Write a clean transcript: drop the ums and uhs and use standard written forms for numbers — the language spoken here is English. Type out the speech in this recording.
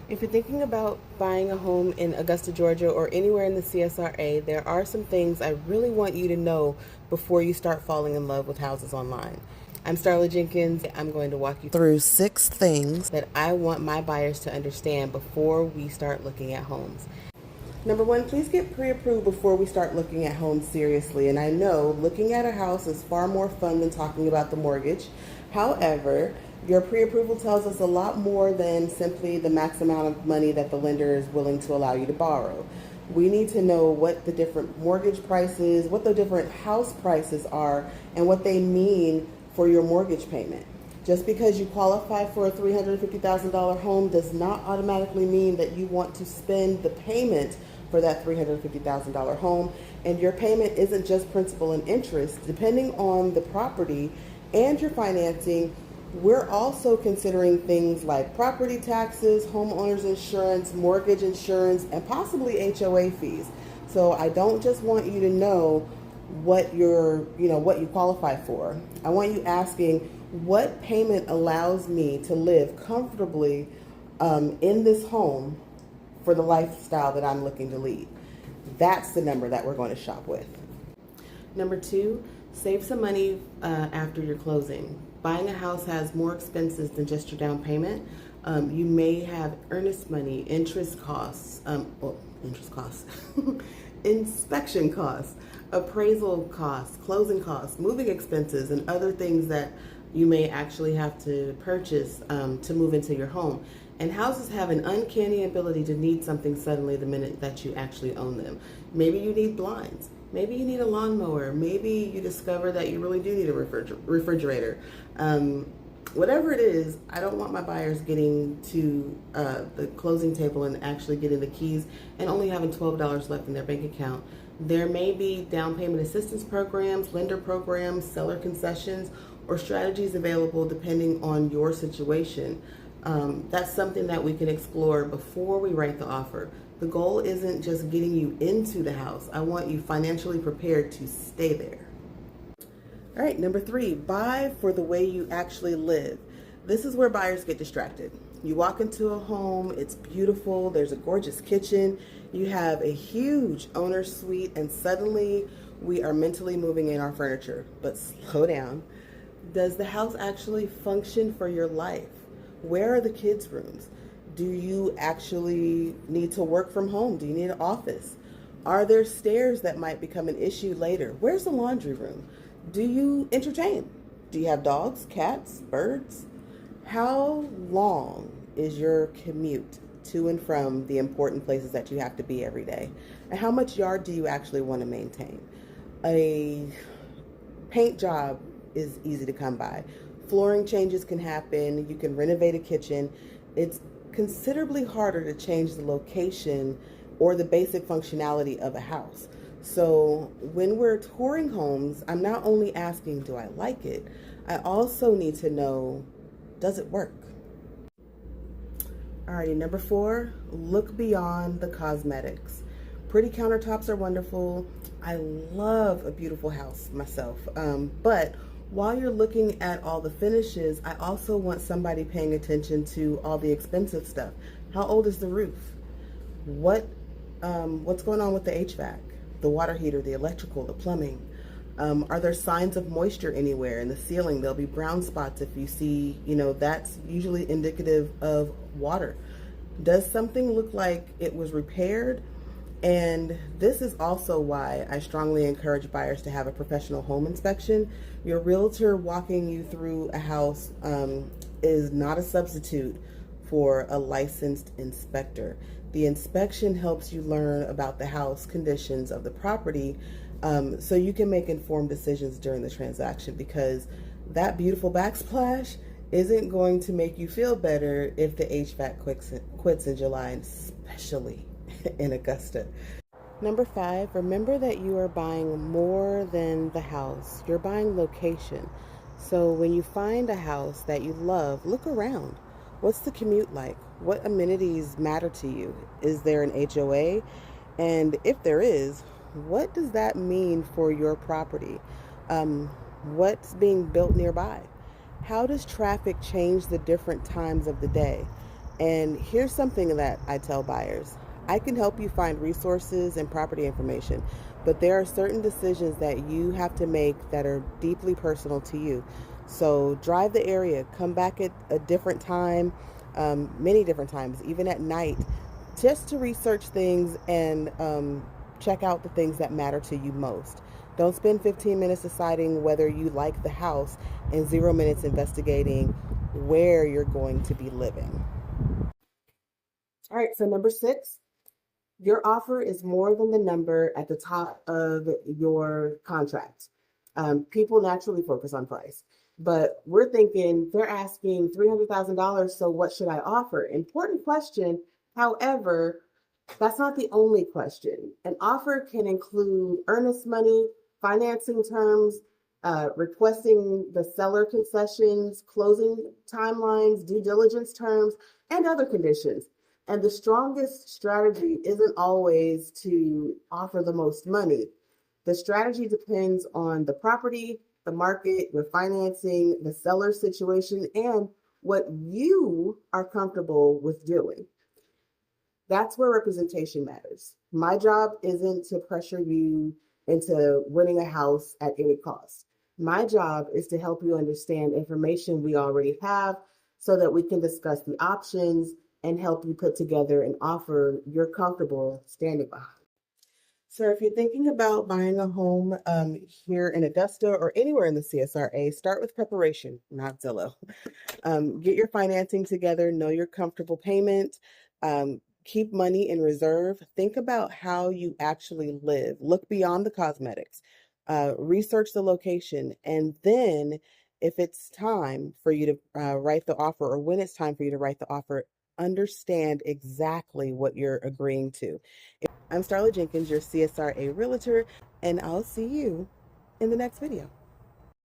If you're thinking about buying a home in Augusta, Georgia, or anywhere in the CSRA, there are some things I really want you to know before you start falling in love with houses online. I'm Starla Jenkins. I'm going to walk you through 6 things that I want my buyers to understand before we start looking at homes. Number one, please get pre-approved before we start looking at homes seriously. And I know looking at a house is far more fun than talking about the mortgage. However, your pre-approval tells us a lot more than simply the max amount of money that the lender is willing to allow you to borrow. We need to know what the different mortgage prices, what the different house prices are, and what they mean for your mortgage payment. Just because you qualify for a $350,000 home does not automatically mean that you want to spend the payment for that $350,000 home. And your payment isn't just principal and interest. Depending on the property and your financing, we're also considering things like property taxes, homeowners insurance, mortgage insurance, and possibly HOA fees. So I don't just want you to know what what you qualify for. I want you asking, what payment allows me to live comfortably in this home for the lifestyle that I'm looking to lead? That's the number that we're going to shop with. Number two, save some money after your closing. Buying a house has more expenses than just your down payment. You may have earnest money, interest costs, inspection costs, appraisal costs, closing costs, moving expenses, and other things that you may actually have to purchase to move into your home. And houses have an uncanny ability to need something suddenly the minute that you actually own them. Maybe you need blinds. Maybe you need a lawnmower. Maybe you discover that you really do need a refrigerator. Whatever it is, I don't want my buyers getting to the closing table and actually getting the keys and only having $12 left in their bank account. There may be down payment assistance programs, lender programs, seller concessions, or strategies available depending on your situation. That's something that we can explore before we write the offer. The goal isn't just getting you into the house. I want you financially prepared to stay there. All right, number three, buy for the way you actually live. This is where buyers get distracted. You walk into a home, it's beautiful, there's a gorgeous kitchen, you have a huge owner's suite, and suddenly we are mentally moving in our furniture. But slow down. Does the house actually function for your life? Where are the kids' rooms? Do you actually need to work from home? Do you need an office? Are there stairs that might become an issue later? Where's the laundry room? Do you entertain? Do you have dogs, cats, birds? How long is your commute to and from the important places that you have to be every day? And how much yard do you actually want to maintain? A paint job is easy to come by. Flooring changes can happen. You can renovate a kitchen. It's considerably harder to change the location or the basic functionality of a house. So when we're touring homes, I'm not only asking, do I like it? I also need to know, does it work? Alrighty, number four, look beyond the cosmetics. Pretty countertops are wonderful. I love a beautiful house myself, but while you're looking at all the finishes, I also want somebody paying attention to all the expensive stuff. How old is the roof? What's going on with the HVAC, the water heater, the electrical, the plumbing? Are there signs of moisture anywhere in the ceiling? There'll be brown spots if you see, that's usually indicative of water. Does something look like it was repaired? And this is also why I strongly encourage buyers to have a professional home inspection. Your realtor walking you through a house is not a substitute for a licensed inspector. The inspection helps you learn about the house conditions of the property so you can make informed decisions during the transaction, because that beautiful backsplash isn't going to make you feel better if the HVAC quits in July, especially in Augusta. Number five, remember that you are buying more than the house. You're buying location. So when you find a house that you love, look around. What's the commute like? What amenities matter to you? Is there an HOA? And if there is, what does that mean for your property? What's being built nearby? How does traffic change the different times of the day? And here's something that I tell buyers: I can help you find resources and property information, but there are certain decisions that you have to make that are deeply personal to you. So drive the area, come back at a different time, many different times, even at night, just to research things and check out the things that matter to you most. Don't spend 15 minutes deciding whether you like the house and 0 minutes investigating where you're going to be living. All right, so number six, your offer is more than the number at the top of your contract. People naturally focus on price, but we're thinking they're asking $300,000. So what should I offer? Important question. However, that's not the only question. An offer can include earnest money, financing terms, requesting the seller concessions, closing timelines, due diligence terms, and other conditions. And the strongest strategy isn't always to offer the most money. The strategy depends on the property, the market, your financing, the seller situation, and what you are comfortable with doing. That's where representation matters. My job isn't to pressure you into winning a house at any cost. My job is to help you understand information we already have so that we can discuss the options and help you put together an offer you're comfortable standing behind. So, if you're thinking about buying a home here in Augusta or anywhere in the CSRA, start with preparation, not Zillow. Get your financing together, know your comfortable payment, keep money in reserve. Think about how you actually live, look beyond the cosmetics, research the location, and then if it's time for you to write the offer, or when it's time for you to write the offer, understand exactly what you're agreeing to. I'm Starla Jenkins, your CSRA Realtor, and I'll see you in the next video.